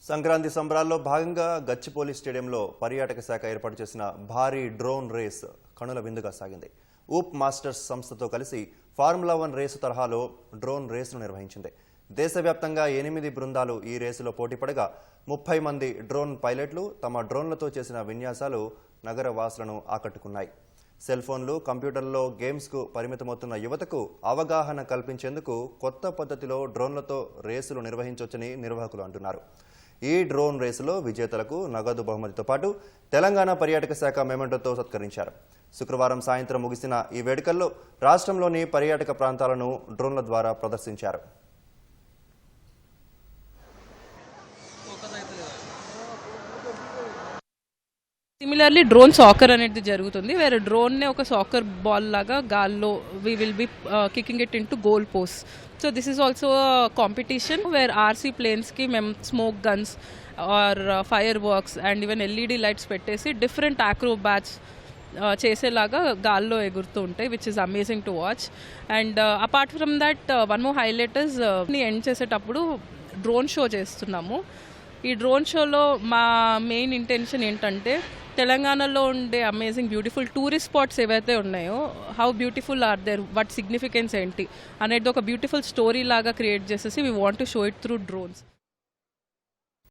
సంక్రాంతి సంబరాల్లో భాగంగా గచ్చిపోలి స్టేడియంలో పర్యాటక శాఖ ఏర్పాటు చేసిన భారీ డ్రోన్ రేస్ కనుల విందుగా సాగింది. ఊప్ మాస్టర్స్ సంస్థతో కలిసి ఫార్ములా 1 రేసు తరహాలో డ్రోన్ రేసును నిర్వహించింది. దేశవ్యాప్తంగా 8 బృందాలు ఈ రేసులో పోటీపడగా 30 మంది డ్రోన్ పైలట్లు తమ డ్రోన్లతో చేసిన విన్యాసాలు నగర వాసులను ఆకట్టుకున్నాయి. సెల్ ఫోన్లు, కంప్యూటర్లలో గేమ్స్కు పరిమితమవుతున్న యువతకు అవగాహన కల్పించేందుకు కొత్త పద్ధతిలో డ్రోన్లతో రేసులు నిర్వహించవచ్చని నిర్వాహకులు అంటున్నారు. ఈ డ్రోన్ రేసులో విజేతలకు నగదు బహుమతితో పాటు తెలంగాణ పర్యాటక శాఖ మెమెంటోతో సత్కరించారు. శుక్రవారం సాయంత్రం ముగిసిన ఈ వేడుకల్లో రాష్ట్రంలోని పర్యాటక ప్రాంతాలను డ్రోన్ల ద్వారా ప్రదర్శించారు. సిమిలర్లీ డ్రోన్ సాకర్ అనేది జరుగుతుంది, వేరే డ్రోన్నే ఒక సాకర్ బాల్ లాగా గాల్లో we will be kicking it into goal post. So this is also competition where RC ప్లేన్స్కి మేము smoke guns or fireworks and even LED lights పెట్టేసి డిఫరెంట్ ఆక్రోబాట్స్ చేసేలాగా గాల్లో ఎగురుతూ ఉంటాయి, which is amazing to watch. And apart from that one more highlight is end చేసేటప్పుడు drone show చేస్తున్నాము. ఈ డ్రోన్ షోలో మా మెయిన్ ఇంటెన్షన్ ఏంటంటే తెలంగాణలో ఉండే అమేజింగ్ బ్యూటిఫుల్ టూరిస్ట్ స్పాట్స్ ఏవైతే ఉన్నాయో how beautiful are there, what significance ఏంటి అనేది ఒక బ్యూటిఫుల్ స్టోరీ లాగా క్రియేట్ చేసేసి we want to show it through drones.